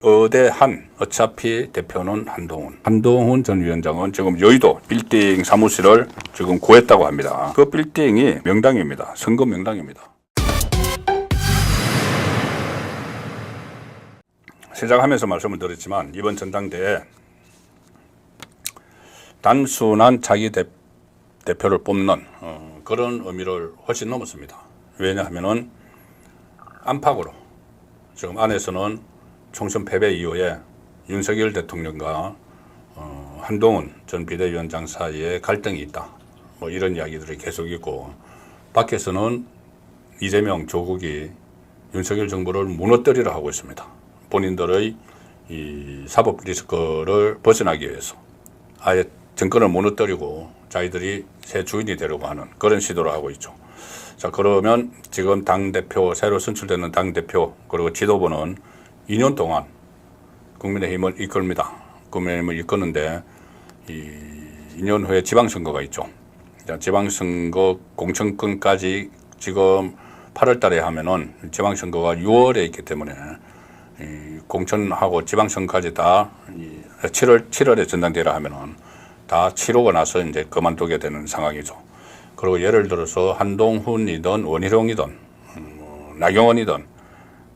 거대한 어차피 대표는 한동훈 전 위원장은 지금 여의도 빌딩 사무실을 지금 구했다고 합니다. 그 빌딩이 명당입니다. 선거 명당입니다. 시작하면서 말씀을 드렸지만 이번 전당대회 단순한 자기 대표를 뽑는 그런 의미를 훨씬 넘었습니다. 왜냐하면은 안팎으로 지금 안에서는 총선 패배 이후에 윤석열 대통령과 한동훈 전 비대위원장 사이에 갈등이 있다. 뭐 이런 이야기들이 계속 있고, 밖에서는 이재명, 조국이 윤석열 정부를 무너뜨리려 하고 있습니다. 본인들의 이 사법 리스크를 벗어나기 위해서 아예 정권을 무너뜨리고 자기들이 새 주인이 되려고 하는 그런 시도를 하고 있죠. 자, 그러면 지금 당대표, 새로 선출되는 당대표 그리고 지도부는 2년 동안 국민의힘을 이끌입니다. 국민의힘을 이끄는데 2년 후에 지방선거가 있죠. 지방선거 공천권까지 지금 8월 달에 하면은 지방선거가 6월에 있기 때문에 공천하고 지방선거까지 다 7월에 전당대회를 하면은 다 치르고 나서 이제 그만두게 되는 상황이죠. 그리고 예를 들어서 한동훈이든 원희룡이든 나경원이든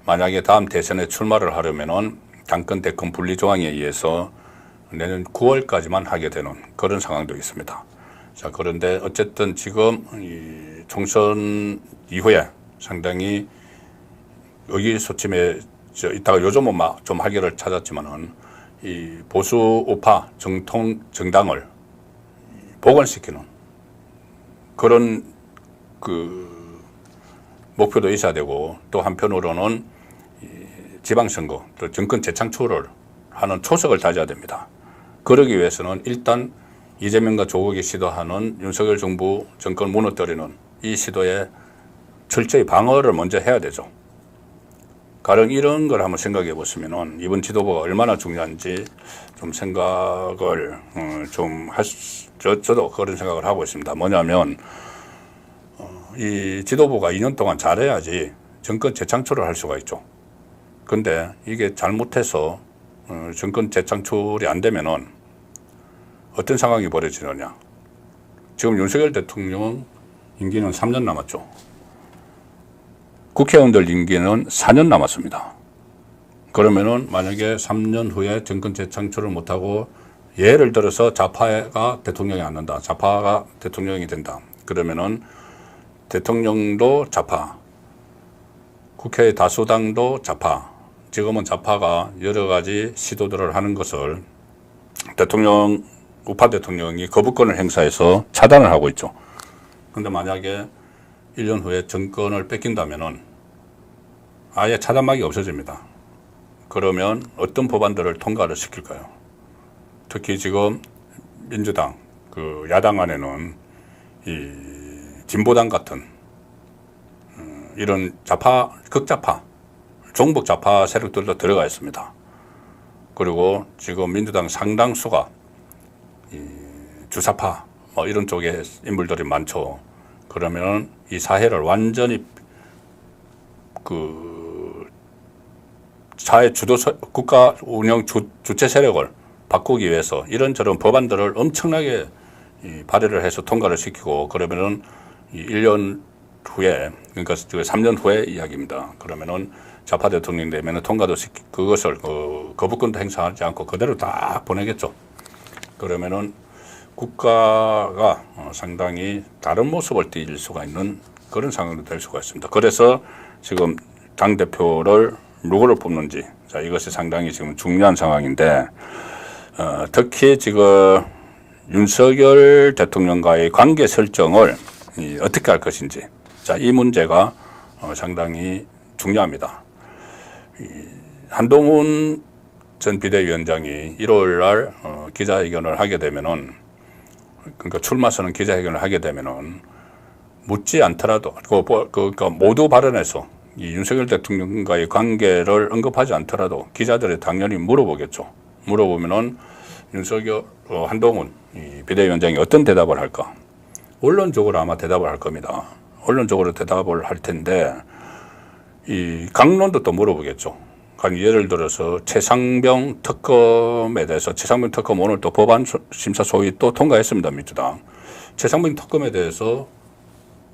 만약에 다음 대선에 출마를 하려면은 당권 대권 분리 조항에 의해서 내년 9월까지만 하게 되는 그런 상황도 있습니다. 자, 그런데 어쨌든 지금 이 총선 이후에 상당히 의기소침해 있다가 요즘은 좀 활기를 찾았지만은 이 보수 우파 정당을 복원시키는 그런 목표도 있어야 되고, 또 한편으로는 지방선거, 또 정권 재창출을 하는 초석을 다져야 됩니다. 그러기 위해서는 일단 이재명과 조국이 시도하는 윤석열 정부 정권 무너뜨리는 이 시도에 철저히 방어를 먼저 해야 되죠. 가령 이런 걸 한번 생각해 보시면은 이번 지도부가 얼마나 중요한지 좀 생각을 저도 그런 생각을 하고 있습니다. 뭐냐면 이 지도부가 2년 동안 잘해야지 정권 재창출을 할 수가 있죠. 근데 이게 잘못해서 정권 재창출이 안 되면은 어떤 상황이 벌어지느냐. 지금 윤석열 대통령 임기는 3년 남았죠. 국회의원들 임기는 4년 남았습니다. 그러면은 만약에 3년 후에 정권 재창출을 못하고 예를 들어서 좌파가 대통령이 안 된다. 좌파가 대통령이 된다. 그러면은 대통령도 좌파, 국회 다수당도 좌파, 지금은 좌파가 여러 가지 시도들을 하는 것을 우파 대통령이 거부권을 행사해서 차단을 하고 있죠. 그런데 만약에 1년 후에 정권을 뺏긴다면은 아예 차단막이 없어집니다. 그러면 어떤 법안들을 통과를 시킬까요? 특히 지금 민주당, 야당 안에는 이 진보당 같은 이런 극좌파, 종북 좌파 세력들도 들어가 있습니다. 그리고 지금 민주당 상당수가 주사파 이런 쪽에 인물들이 많죠. 그러면 이 사회를 완전히 사회 국가 운영 주체 세력을 바꾸기 위해서 이런저런 법안들을 엄청나게 발의를 해서 통과를 시키고, 그러면은 1년 후에, 그러니까 3년 후에 이야기입니다. 그러면은 좌파 대통령 되면은 통과도 그것을 거부권도 행사하지 않고 그대로 다 보내겠죠. 그러면은 국가가 상당히 다른 모습을 띌 수가 있는 그런 상황도 될 수가 있습니다. 그래서 지금 당대표를 누구를 뽑는지, 자, 이것이 상당히 지금 중요한 상황인데, 특히 지금 윤석열 대통령과의 관계 설정을 어떻게 할 것인지, 자, 이 문제가 상당히 중요합니다. 한동훈 전 비대위원장이 1월 날 기자회견을 하게 되면은, 그러니까 출마 선언 기자회견을 하게 되면은 묻지 않더라도 그러니까 모두 발언해서 이 윤석열 대통령과의 관계를 언급하지 않더라도 기자들이 당연히 물어보겠죠. 물어보면은 한동훈 비대위원장이 어떤 대답을 할까? 원론적으로 아마 대답을 할 겁니다. 원론적으로 대답을 할 텐데, 이 강론도 또 물어보겠죠. 예를 들어서 최상병 특검에 대해서 최상병 특검 오늘 또 법안 심사 소위 또 통과했습니다. 민주당. 최상병 특검에 대해서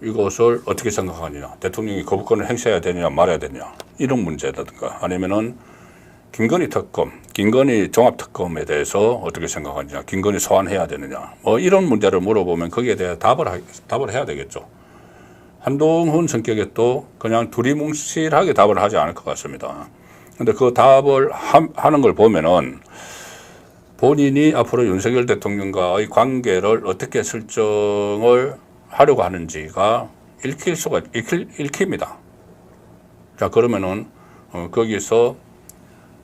이것을 어떻게 생각하느냐. 대통령이 거부권을 행사해야 되느냐 말아야 되느냐. 이런 문제라든가 아니면은 김건희 특검, 김건희 종합특검에 대해서 어떻게 생각하느냐. 김건희 소환해야 되느냐. 뭐 이런 문제를 물어보면 거기에 대해 답을 해야 되겠죠. 한동훈 성격에 또 그냥 두리뭉실하게 답을 하지 않을 것 같습니다. 근데 그 답을 하는 걸 보면은 본인이 앞으로 윤석열 대통령과의 관계를 어떻게 설정을 하려고 하는지가 읽힙니다. 자, 그러면은, 거기서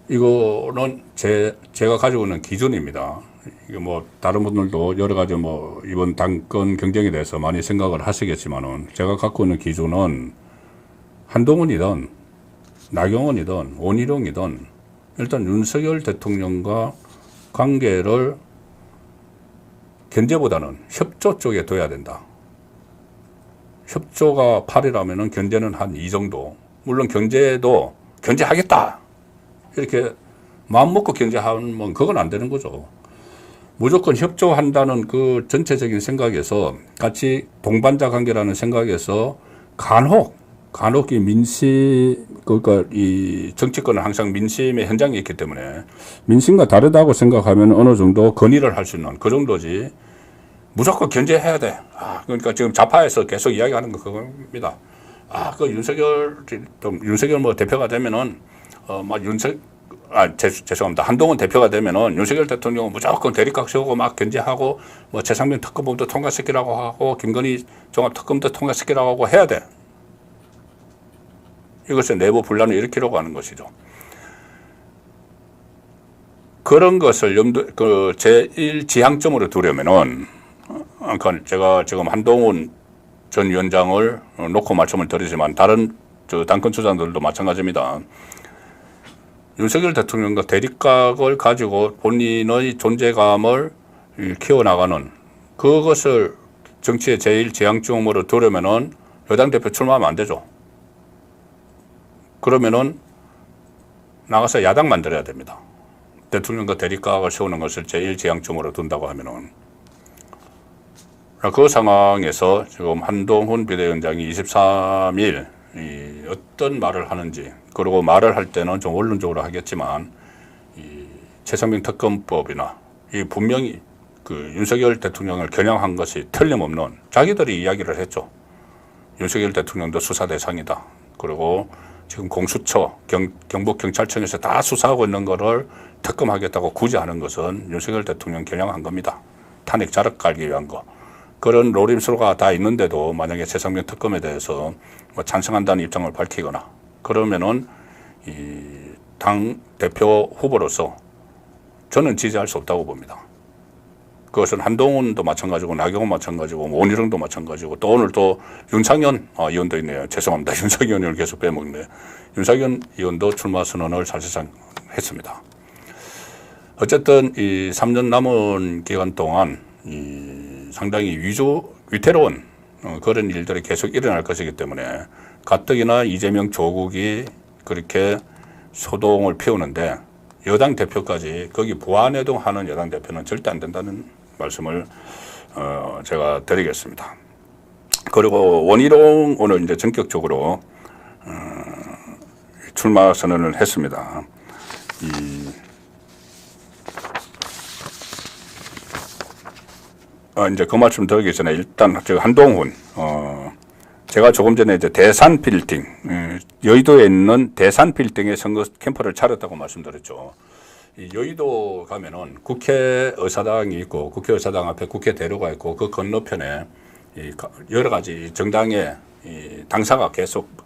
이거는 제가 가지고 있는 기준입니다. 이게 뭐, 다른 분들도 여러 가지 뭐, 이번 당권 경쟁에 대해서 많이 생각을 하시겠지만은, 제가 갖고 있는 기준은 한동훈이든, 나경원이든, 원희룡이든, 일단 윤석열 대통령과 관계를 견제보다는 협조 쪽에 둬야 된다. 협조가 8이라면은 견제는 한 2 정도. 물론 견제도 견제하겠다. 이렇게 마음 먹고 견제하면 그건 안 되는 거죠. 무조건 협조한다는 그 전체적인 생각에서 같이 동반자 관계라는 생각에서 간혹 이 그러니까 이 정치권은 항상 민심의 현장에 있기 때문에 민심과 다르다고 생각하면 어느 정도 건의를 할 수 있는 그 정도지 무조건 견제해야 돼. 그러니까 지금 좌파에서 계속 이야기하는 거 그겁니다. 그 윤석열 뭐 대표가 되면은, 죄송합니다. 한동훈 대표가 되면은 윤석열 대통령은 무조건 대립각 세우고 막 견제하고 뭐 최상병 특검도 통과시키라고 하고 김건희 종합 특검도 통과시키라고 하고 해야 돼. 이것을 내부 분란을 일으키려고 하는 것이죠. 그런 것을 제1 지향점으로 두려면은, 그러니까 제가 지금 한동훈 전 위원장을 놓고 말씀을 드리지만 다른 당권 주자들도 마찬가지입니다. 윤석열 대통령과 대립각을 가지고 본인의 존재감을 키워나가는 그것을 정치의 제1 지향점으로 두려면은 여당 대표 출마하면 안 되죠. 그러면은 나가서 야당 만들어야 됩니다. 대통령과 대립각을 세우는 것을 제1 지향점으로 둔다고 하면은. 그 상황에서 지금 한동훈 비대위원장이 23일 어떤 말을 하는지, 그리고 말을 할 때는 좀 원론적으로 하겠지만 최상병 특검법이나 분명히 그 윤석열 대통령을 겨냥한 것이 틀림없는, 자기들이 이야기를 했죠. 윤석열 대통령도 수사 대상이다. 그리고 지금 공수처, 경북경찰청에서 다 수사하고 있는 거를 특검하겠다고 굳이 하는 것은 윤석열 대통령 겨냥한 겁니다. 탄핵 자력 깔기 위한 거. 그런 노림수가 다 있는데도 만약에 최상병 특검에 대해서 뭐 찬성한다는 입장을 밝히거나 그러면은 이 당 대표 후보로서 저는 지지할 수 없다고 봅니다. 그것은 한동훈도 마찬가지고 나경원 마찬가지고 원희룡도 마찬가지고 또 오늘 또 윤상현 의원도 있네요. 죄송합니다. 윤상현 의원을 계속 빼먹네. 윤상현 의원도 출마 선언을 사실상 했습니다. 어쨌든 이 3년 남은 기간 동안 상당히 위태로운 그런 일들이 계속 일어날 것이기 때문에 가뜩이나 이재명 조국이 그렇게 소동을 피우는데 여당 대표까지 거기 부안해동하는 여당 대표는 절대 안 된다는 말씀을 제가 드리겠습니다. 그리고 원희룡 오늘 이제 전격적으로 출마 선언을 했습니다. 이제 그 말씀 드리기 전에 일단 한동훈 제가 조금 전에 이제 대산 빌딩, 여의도에 있는 대산 빌딩에 선거 캠프를 차렸다고 말씀드렸죠. 이 여의도 가면은 국회의사당이 있고 국회의사당 앞에 국회대로가 있고 그 건너편에 여러 가지 정당의 당사가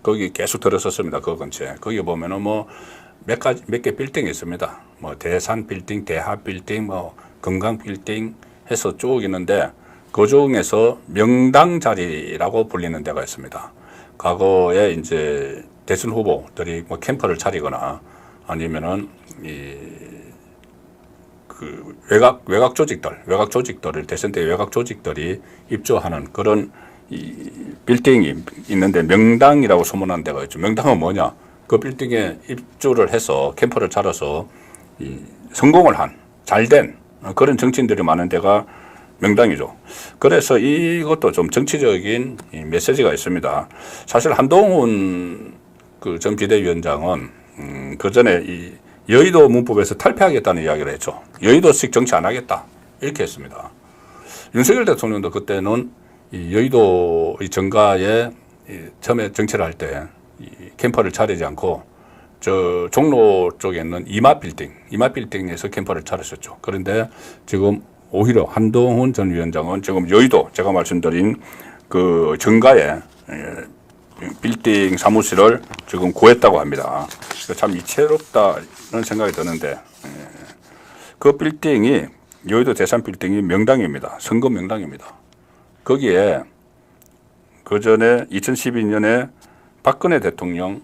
거기 계속 들어섰습니다. 그 근처에. 거기 보면은 뭐 몇 개 빌딩이 있습니다. 뭐 대산 빌딩, 대하 빌딩, 뭐 건강 빌딩 해서 쭉 있는데 그 중에서 명당 자리라고 불리는 데가 있습니다. 과거에 이제 대선 후보들이 뭐 캠프를 차리거나 아니면은 그 외곽 조직들을 대선 때 외곽 조직들이 입주하는 그런 빌딩이 있는데 명당이라고 소문난 데가 있죠. 명당은 뭐냐? 그 빌딩에 입주를 해서 캠퍼를 차려서 성공을 한 잘된 그런 정치인들이 많은 데가 명당이죠. 그래서 이것도 좀 정치적인 메시지가 있습니다. 사실 한동훈 그 전 비대위원장은 그 전에 이 여의도 문법에서 탈피하겠다는 이야기를 했죠. 여의도식 정치 안 하겠다 이렇게 했습니다. 윤석열 대통령도 그때는 이 여의도 이 정가에 처음에 정치를 할 때 캠퍼를 차리지 않고 저 종로 쪽에 있는 이마빌딩에서 캠퍼를 차렸었죠. 그런데 지금 오히려 한동훈 전 위원장은 지금 여의도 제가 말씀드린 그 정가에 빌딩 사무실을 지금 구했다고 합니다. 참 이채롭다는 생각이 드는데 그 빌딩이 여의도 대산 빌딩이 명당입니다. 선거 명당입니다. 거기에 그 전에 2012년에 박근혜 대통령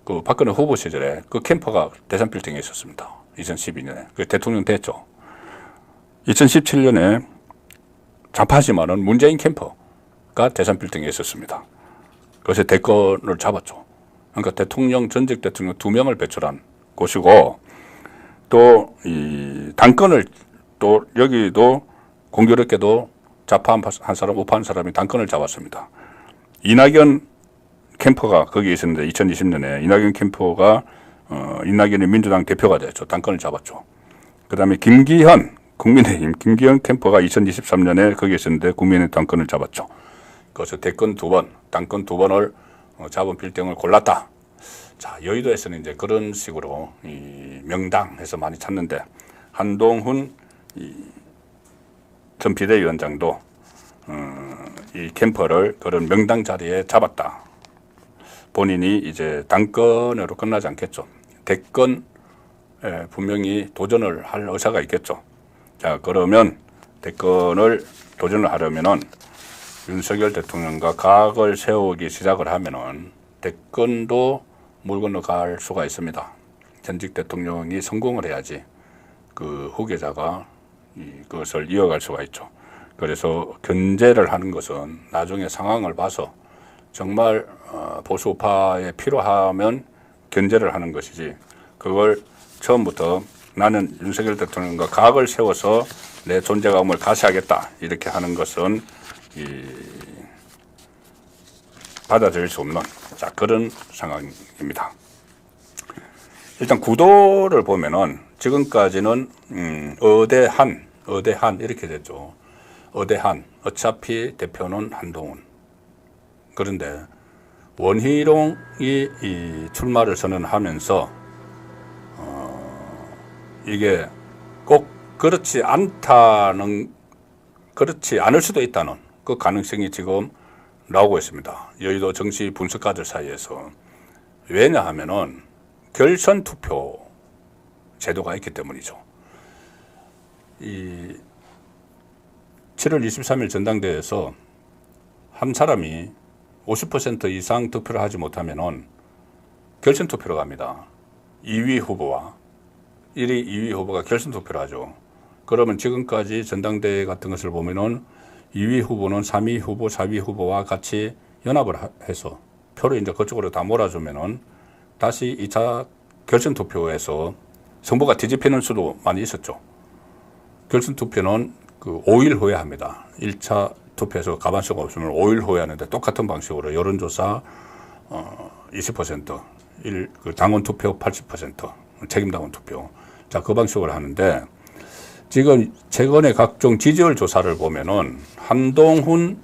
그 박근혜 후보 시절에 그 캠퍼가 대산 빌딩에 있었습니다. 2012년에 그 대통령 됐죠. 2017년에 잡하지만은 문재인 캠퍼가 대산 빌딩에 있었습니다. 그래서 대권을 잡았죠. 그러니까 대통령 전직 대통령 2명을 배출한 곳이고 또 이 당권을 또 여기도 공교롭게도 좌파 한 사람, 우파 한 사람이 당권을 잡았습니다. 이낙연 캠퍼가 거기에 있었는데 2020년에 이낙연 캠퍼가 이낙연이 민주당 대표가 됐죠. 당권을 잡았죠. 그 다음에 김기현 국민의힘 김기현 캠퍼가 2023년에 거기에 있었는데 국민의힘 당권을 잡았죠. 그래서 대권 2번, 당권 2번을 잡은 빌딩을 골랐다. 자, 여의도에서는 이제 그런 식으로 이 명당해서 많이 찾는데 한동훈 전 비대위원장도 이 캠퍼를 그런 명당 자리에 잡았다. 본인이 이제 당권으로 끝나지 않겠죠. 대권에 분명히 도전을 할 의사가 있겠죠. 자, 그러면 대권을 도전을 하려면은 윤석열 대통령과 각을 세우기 시작을 하면은 대권도 물 건너갈 수가 있습니다. 전직 대통령이 성공을 해야지 그 후계자가 그것을 이어갈 수가 있죠. 그래서 견제를 하는 것은 나중에 상황을 봐서 정말 보수 우파에 필요하면 견제를 하는 것이지 그걸 처음부터 나는 윤석열 대통령과 각을 세워서 내 존재감을 가시하겠다 이렇게 하는 것은 받아들일 수 없는 그런 상황입니다. 일단 구도를 보면은 지금까지는 의대한 이렇게 됐죠. 의대한 어차피 대표는 한동훈. 그런데 원희룡이 이 출마를 선언하면서 이게 꼭 그렇지 않을 수도 있다는 그 가능성이 지금 나오고 있습니다. 여의도 정치 분석가들 사이에서. 왜냐하면은 결선 투표 제도가 있기 때문이죠. 이 7월 23일 전당대회에서 한 사람이 50% 이상 득표를 하지 못하면은 결선 투표로 갑니다. 2위 후보와 1위, 2위 후보가 결선 투표를 하죠. 그러면 지금까지 전당대회 같은 것을 보면은 2위 후보는 3위 후보, 4위 후보와 같이 연합을 해서 표를 이제 그쪽으로 다 몰아주면은 다시 2차 결선 투표에서 승부가 뒤집히는 수도 많이 있었죠. 결선 투표는 그 5일 후에 합니다. 1차 투표에서 가반수가 없으면 5일 후에 하는데 똑같은 방식으로 여론조사 20%, 그 당원 투표 80%, 책임당원 투표. 자, 그 방식으로 하는데 지금 최근에 각종 지지율 조사를 보면은 한동훈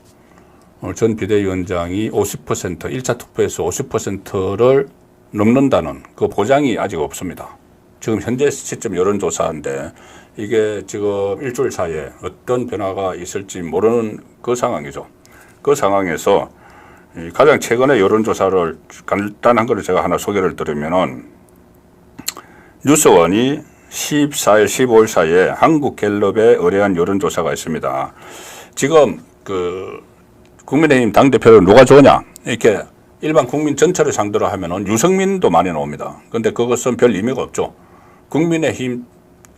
전 비대위원장이 50%, 1차 투표에서 50%를 넘는다는 그 보장이 아직 없습니다. 지금 현재 시점 여론조사인데 이게 지금 일주일 사이에 어떤 변화가 있을지 모르는 그 상황이죠. 그 상황에서 가장 최근에 여론조사를 간단한 거를 제가 하나 소개를 드리면은 뉴스원이 14일, 15일 사이에 한국갤럽에 의뢰한 여론조사가 있습니다. 지금 그 국민의힘 당대표를 누가 좋으냐 이렇게 일반 국민 전체를 상대로 하면은 유승민도 많이 나옵니다. 그런데 그것은 별 의미가 없죠. 국민의힘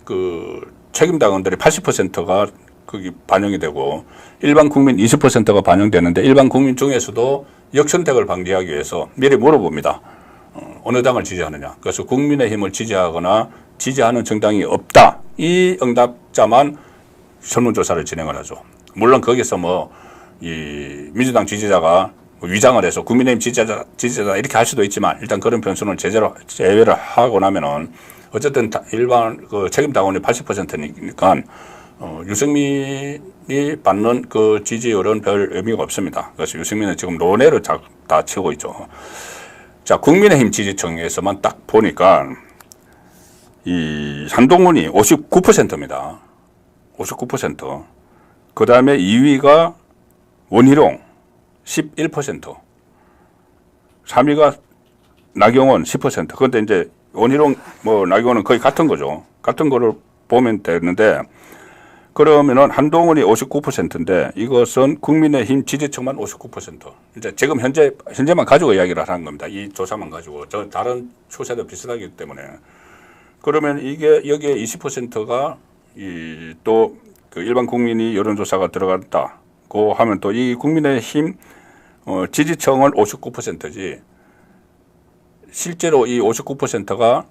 그 책임당원들이 80%가 거기 반영이 되고 일반 국민 20%가 반영되는데 일반 국민 중에서도 역선택을 방지하기 위해서 미리 물어봅니다. 어느 당을 지지하느냐. 그래서 국민의힘을 지지하거나 지지하는 정당이 없다. 이 응답자만 설문조사를 진행을 하죠. 물론 거기서 뭐 이 민주당 지지자가 위장을 해서 국민의힘 지지자다 이렇게 할 수도 있지만 일단 그런 변수는 제외를 하고 나면은 어쨌든 일반 그 책임 당원이 80%니까 유승민이 받는 그 지지율은 별 의미가 없습니다. 그래서 유승민은 지금 논외로 다 치고 있죠. 자, 국민의힘 지지층에서만 딱 보니까 이 한동훈이 59%입니다. 59%. 그 다음에 2위가 원희룡 11%. 3위가 나경원 10%. 그런데 이제 원희룡 뭐 나경원은 거의 같은 거죠. 같은 거를 보면 되는데 그러면은 한동훈이 59%인데 이것은 국민의힘 지지층만 59%. 이제 지금 현재만 가지고 이야기를 하는 겁니다. 이 조사만 가지고. 저 다른 추세도 비슷하기 때문에. 그러면 이게 여기에 20%가 이 또 그 일반 국민이 여론조사가 들어갔다고 하면 또 이 국민의힘 지지층은 59%지 실제로 이 59%가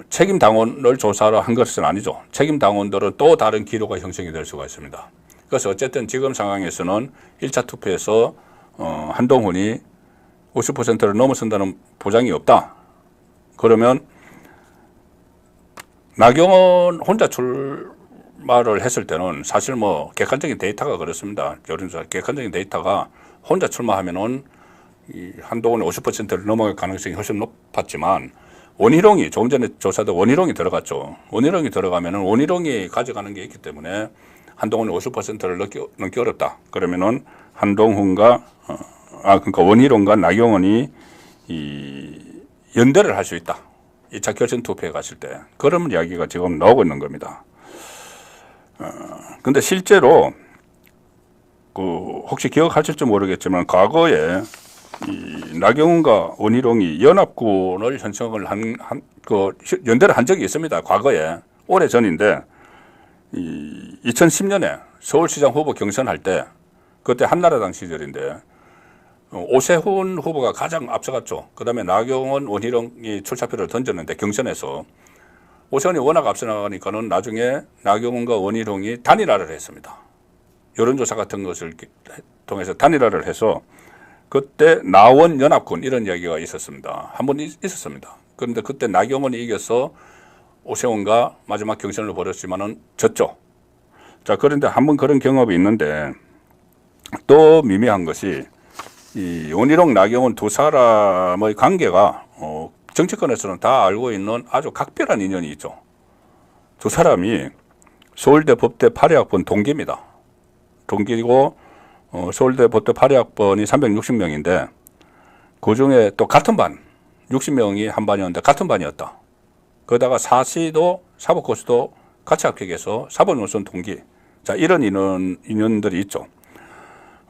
책임 당원을 조사를 한 것은 아니죠. 책임 당원들은 또 다른 기로가 형성이 될 수가 있습니다. 그래서 어쨌든 지금 상황에서는 1차 투표에서 한동훈이 50%를 넘어선다는 보장이 없다. 그러면 나경원 혼자 출마를 했을 때는 사실 뭐 객관적인 데이터가 그렇습니다. 여론조사 객관적인 데이터가 혼자 출마하면은 이 한동훈이 50%를 넘어갈 가능성이 훨씬 높았지만 원희룡이 조금 전에 조사도 원희룡이 들어갔죠. 원희룡이 들어가면은 원희룡이 가져가는 게 있기 때문에 한동훈이 50%를 넘기 어렵다. 그러면은 한동훈과 그러니까 원희룡과 나경원이 이 연대를 할 수 있다. 2차 결선 투표에 갔을 때 그런 이야기가 지금 나오고 있는 겁니다. 근데 실제로 그 혹시 기억하실지 모르겠지만 과거에 이 나경원과 원희룡이 연합군을 형성을 그 연대를 한 적이 있습니다. 과거에 오래 전인데 이 2010년에 서울시장 후보 경선할 때 그때 한나라당 시절인데 오세훈 후보가 가장 앞서갔죠. 그 다음에 나경원, 원희룡이 출사표를 던졌는데 경선에서 오세훈이 워낙 앞서 나가니까는 나중에 나경원과 원희룡이 단일화를 했습니다. 여론조사 같은 것을 통해서 단일화를 해서 그때 나원 연합군 이런 이야기가 있었습니다. 한 번 있었습니다. 그런데 그때 나경원이 이겨서 오세훈과 마지막 경선을 벌였지만은 졌죠. 자, 그런데 한 번 그런 경험이 있는데 또 미미한 것이 이 원희룡, 나경원 두 사람의 관계가 정치권에서는 다 알고 있는 아주 각별한 인연이 있죠. 두 사람이 서울대 법대 8회학번 동기입니다. 동기고 서울대 법대 8회학번이 360명인데 그중에 또 같은 반 60명이 한 반이었는데 같은 반이었다. 그러다가 사시도 사법고시도 같이 합격해서 사법연수원 동기. 자, 이런 인연들이 있죠.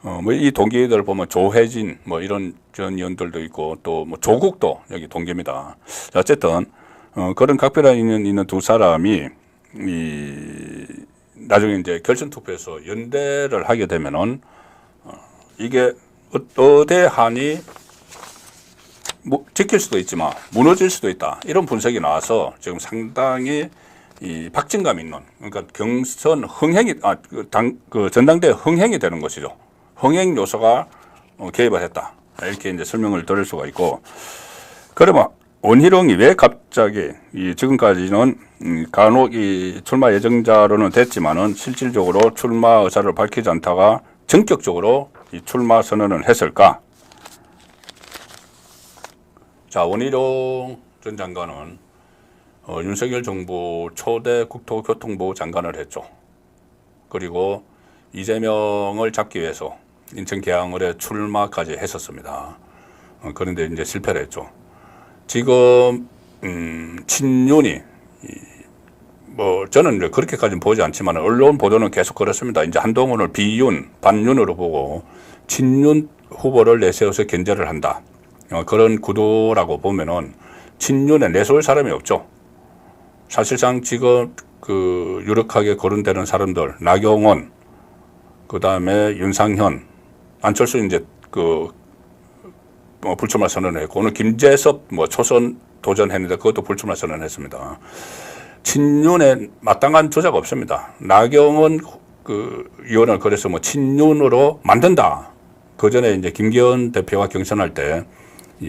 뭐 이 동기들 보면 조혜진 뭐 이런 전 연들도 있고 또 뭐 조국도 여기 동기입니다. 자, 어쨌든 그런 각별한 인연 있는 두 사람이 나중에 이제 결선 투표에서 연대를 하게 되면은 이게 어대한이 지킬 수도 있지만 무너질 수도 있다. 이런 분석이 나와서 지금 상당히 이 박진감 있는 그러니까 경선 흥행이 그 전당대 흥행이 되는 것이죠. 흥행 요소가 개입을 했다. 이렇게 이제 설명을 드릴 수가 있고 그러면 원희룡이 왜 갑자기 지금까지는 간혹 이 출마 예정자로는 됐지만은 실질적으로 출마 의사를 밝히지 않다가 전격적으로 이 출마 선언을 했을까? 자, 원희룡 전 장관은 윤석열 정부 초대 국토교통부 장관을 했죠. 그리고 이재명을 잡기 위해서 인천 계양을에 출마까지 했었습니다. 그런데 이제 실패를 했죠. 지금 친윤이 뭐 저는 이제 그렇게까지는 보지 않지만 언론 보도는 계속 그렇습니다. 이제 한동훈을 비윤, 반윤으로 보고 친윤 후보를 내세워서 견제를 한다. 그런 구도라고 보면은 친윤에 내세울 사람이 없죠. 사실상 지금 그 유력하게 거론되는 사람들 나경원, 그 다음에 윤상현, 안철수 이제 불출마 선언을 했고, 오늘 김재섭 초선 도전했는데 그것도 불출마 선언했습니다. 친윤에 마땅한 주자가 없습니다. 나경원 의원을 그래서 친윤으로 만든다. 그 전에 이제 김기현 대표가 경선할 때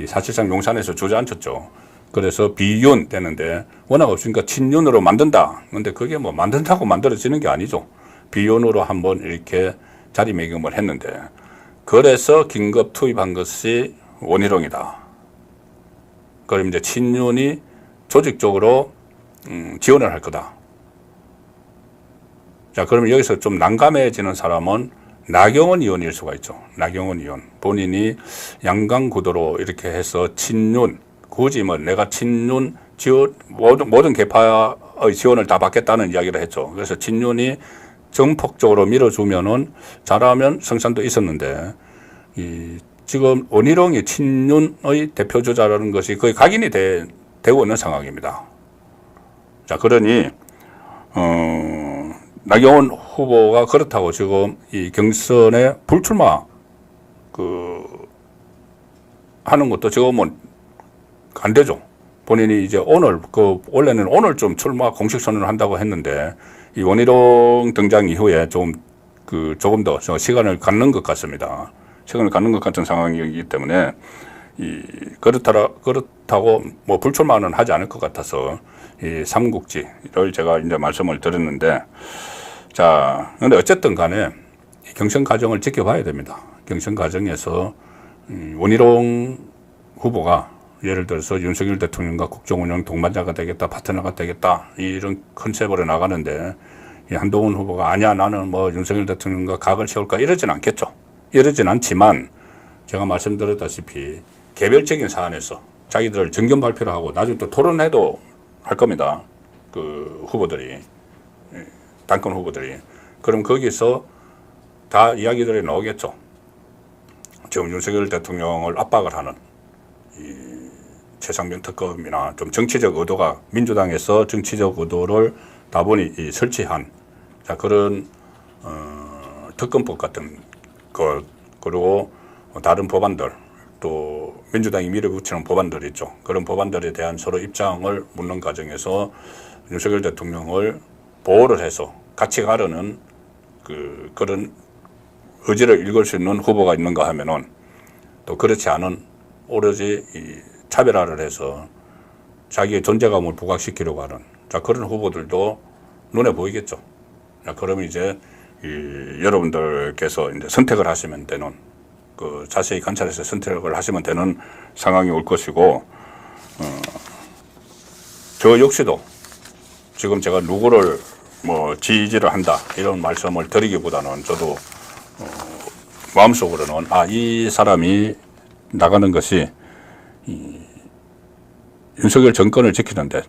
사실상 용산에서 주저앉혔죠. 그래서 비윤 되는데 워낙 없으니까 친윤으로 만든다. 근데 그게 만든다고 만들어지는 게 아니죠. 비윤으로 한번 이렇게 자리매김을 했는데, 그래서 긴급 투입한 것이 원희룡이다. 그럼 이제 친윤이 조직적으로 지원을 할 거다. 자, 그러면 여기서 좀 난감해지는 사람은 나경원 의원일 수가 있죠. 나경원 의원. 본인이 양강구도로 이렇게 해서 친윤, 굳이 내가 친윤 지원, 모든 계파의 지원을 다 받겠다는 이야기를 했죠. 그래서 친윤이 정폭적으로 밀어주면은 잘하면 성산도 있었는데, 지금 원희룡이 친윤의 대표주자라는 것이 거의 각인이 되고 있는 상황입니다. 자, 그러니, 나경원 후보가 그렇다고 지금 이 경선에 불출마, 하는 것도 지금은 안 되죠. 본인이 이제 오늘, 원래는 오늘 좀 출마 공식 선언을 한다고 했는데, 이 원희룡 등장 이후에 조금 더 시간을 갖는 것 같습니다. 시간을 갖는 것 같은 상황이기 때문에, 그렇다고 불출마는 하지 않을 것 같아서, 이 삼국지를 제가 이제 말씀을 드렸는데, 자, 근데 어쨌든 간에 경선 과정을 지켜봐야 됩니다. 경선 과정에서 원희룡 후보가 예를 들어서 윤석열 대통령과 국정운영 동반자가 되겠다, 파트너가 되겠다, 이런 컨셉으로 나가는데, 이 한동훈 후보가 아니야, 나는 윤석열 대통령과 각을 세울까, 이러진 않겠죠. 이러진 않지만, 제가 말씀드렸다시피 개별적인 사안에서 자기들 정견 발표를 하고 나중에 또 토론회도 할 겁니다. 후보들이, 당권 후보들이. 그럼 거기서 다 이야기들이 나오겠죠. 지금 윤석열 대통령을 압박을 하는 최상병 특검이나 좀 정치적 의도가, 민주당에서 정치적 의도를 다분히 설치한, 자, 그런 특검법 같은 것, 그리고 다른 법안들, 또 민주당이 밀어붙이는 법안들 있죠. 그런 법안들에 대한 서로 입장을 묻는 과정에서 윤석열 대통령을 보호를 해서 같이 가려는 그런 의지를 읽을 수 있는 후보가 있는가 하면은, 또 그렇지 않은 오로지 차별화를 해서 자기의 존재감을 부각시키려고 하는, 자, 그런 후보들도 눈에 보이겠죠. 자, 그러면 이제 여러분들께서 이제 선택을 하시면 되는, 자세히 관찰해서 선택을 하시면 되는 상황이 올 것이고, 저 역시도 지금 제가 누구를 지지를 한다, 이런 말씀을 드리기보다는 저도 마음속으로는 이 사람이 나가는 것이 윤석열 정권을 지키는데,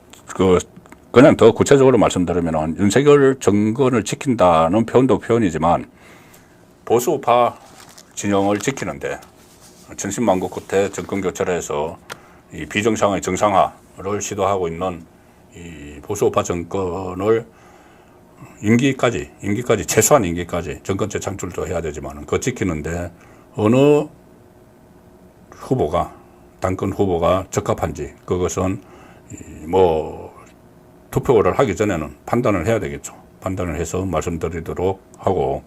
그냥 더 구체적으로 말씀드리면 윤석열 정권을 지킨다는 표현도 표현이지만 보수파 진영을 지키는데 천신만고 끝에 정권 교체를 해서 이 비정상의 정상화를 시도하고 있는 이 보수파 정권을 임기까지 최소한 임기까지 정권 재창출도 해야 되지만 그거 지키는데 어느 후보가, 당권 후보가 적합한지, 그것은 투표를 하기 전에는 판단을 해야 되겠죠. 판단을 해서 말씀드리도록 하고.